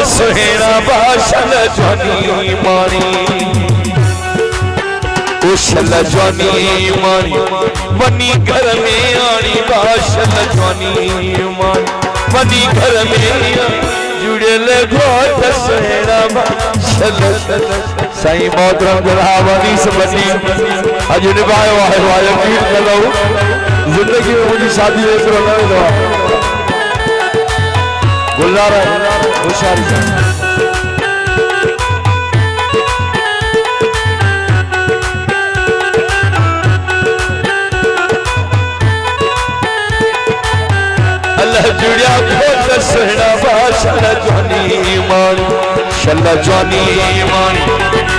सुहेड़ा बाशल जवानी मानी उछल जवानी मानी बनी घर में आनी बाशल जवानी मानी बनी घर में जुड़े ले घोट सुहेड़ा बाशल साईं मोहतरम जनाबनी से बनी अज निभाए वाहे वाहे कीट करो जिंदगी में मुझे शादी ले करो गुलजार होशियारी अल्लाह जुड़िया खोट सुहेड़ा बाशल जवानी मानी शल जवानी मानी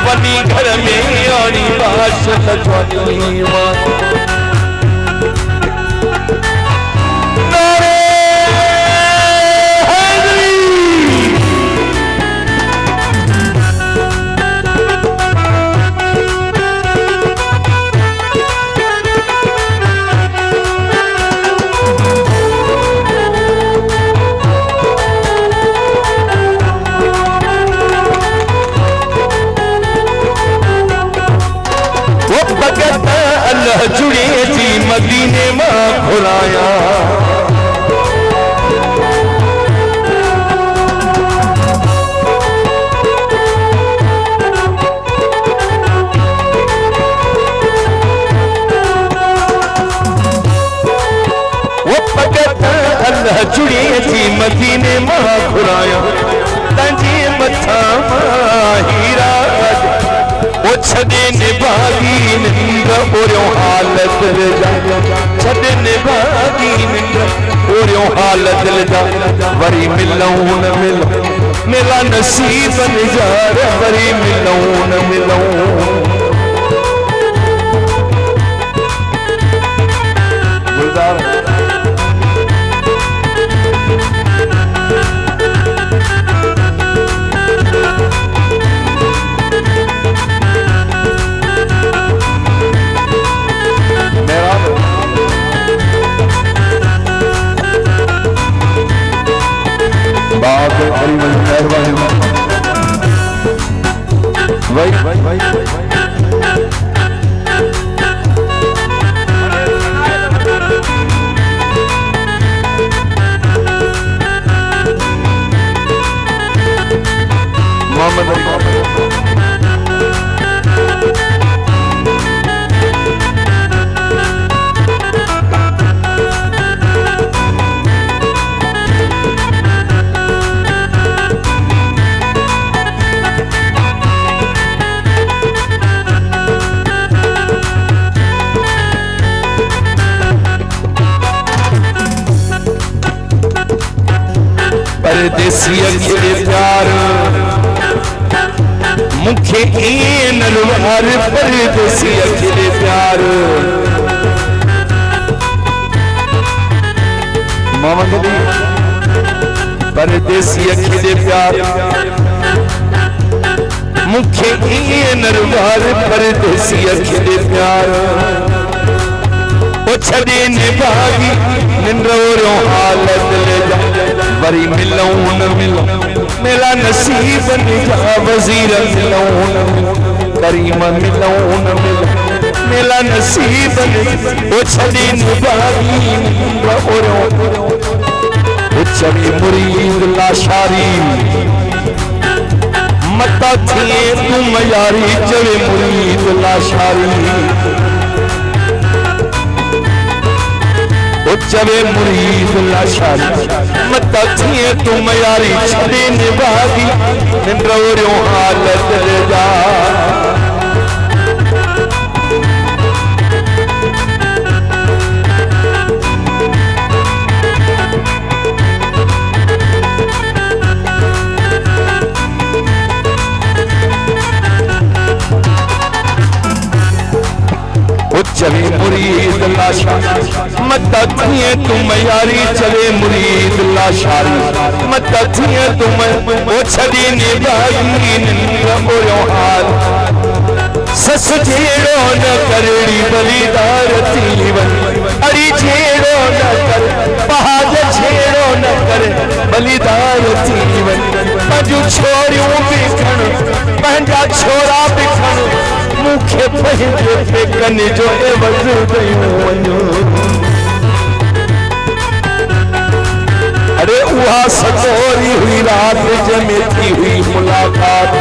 बनी घर में आनी बाशल जवानी मानी अल्लाह जुड़े थी मदीने मां खुलाया वो भगत अल्लाह जुड़े थी मदीने मां खुलाया तंजी मथा हीरा वो छदे निभागी निंद ओरियो हालत ले जा छदे निभागी निंद ओरियो हालत ले जा वरी मिलूं न मिलूं मेरा नसीब निजार वरी मिलूं न मिलूं गुलजार बाप बड़ी मेहरबानी मोहम्मद परदेसी अखिले प्यार मुखे नलवार परदेसी अखिले प्यार मोहम्मद परदेसी अखिले प्यार मुखे नलवार परदेसी अखिले प्यार ओ छदे निभागी निंद्रो हालत ले जा वरी मिलूं न मिलूं मेरा नसीब निजा वजीर मिलूं न मिलूं करीम मिलूं न मिलूं मेरा नसीब ओ छदे निभागी निंद्रो ओ चवी मुरीद लाशारी मता थिए तुम यारी चवे मुरीद लाशारी चवे मुरीद लाशारी मता थिए तुम यारी छदे निभागी निंद्रो हालत ले जा चले मुरीद लाशारी मता थिए तुम यारी चले मुरीद लाशारी मता थिए तुम ओ छदी निभागी निंद्रो हाल सस जेड़ो न करड़ी बलिदार तीवन अड़ी जेड़ो न कर पहाड़ छेड़ो न कर बलिदार तीवन पंजू छोरियों बिखण पंहिंजा छोरा बिखण मूंखे पंहिंजे पेकनि जो एवज़ ॾेई वञो। अरे उहा सतोरी हुई रात जंहिंमें थी हुई मुलाकात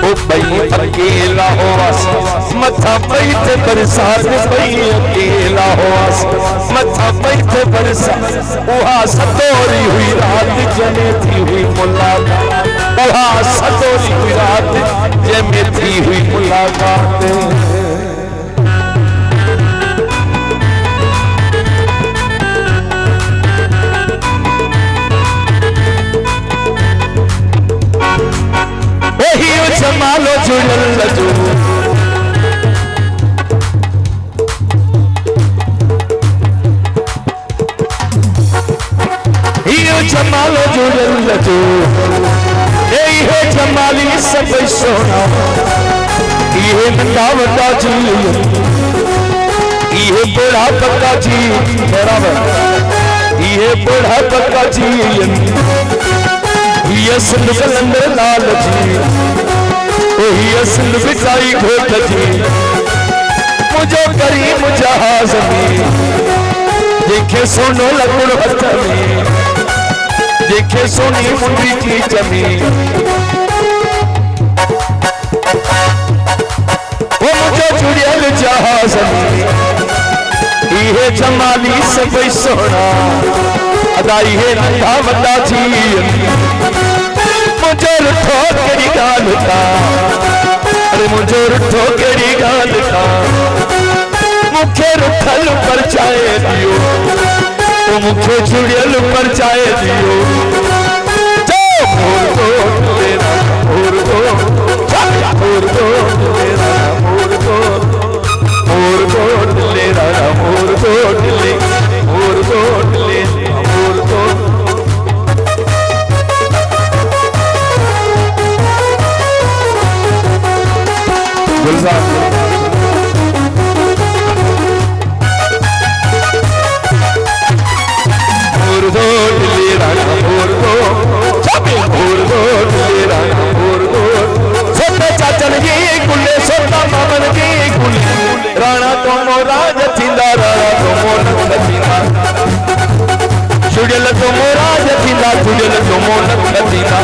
ओ पई अकेला हुआसीं मथा पई थे बरसात पई अकेला हुआसीं मथा पई थे बरसात उहा सतोरी हुई रात जंहिंमें थी हुई मुलाकात उहा सतोरी हुई रात जंहिंमें थी हुई मुलाकात। जमालो जुड़ल जो जमालो जुड़ल जो ये जमाली सब सोना ये नंदा वड्डा जी ये बड़ा पक्का जी बराबर ये बड़ा पक्का जी ये सिंध कलंदर लाल जी ये सिंध बिचाई घोट जी मुझो करीम जहाज में देखे सोनो लकुड़ हथ में देखे सोनी मुंडी की जमी वो मुझो जुड़ियल जहाज में ये जमाली सब सोना अदाई है नंढा वड्डा जी मुझे रुठो केड़ी गाल का अरे मुझे रुठो केड़ी गाल का मुखे रुठल पर चाहे दियो तो मुखे जुड़ियल पर चाहे दियो जो मोर दो तेरा मोर दो मोर दो तेरा मोर दो तेरा मोर दो ले मोर दो ले मोर दो गुलजार मोर दो ले राना मोर दो ले राना मोर दो सोते चाचन जी गुले सोता मामन जी गुले राणा तो मोराज थींदा राणा तो मोनक थींदा जुड़ियल तो मोराज थींदा जुड़ियल तो मोनक थींदा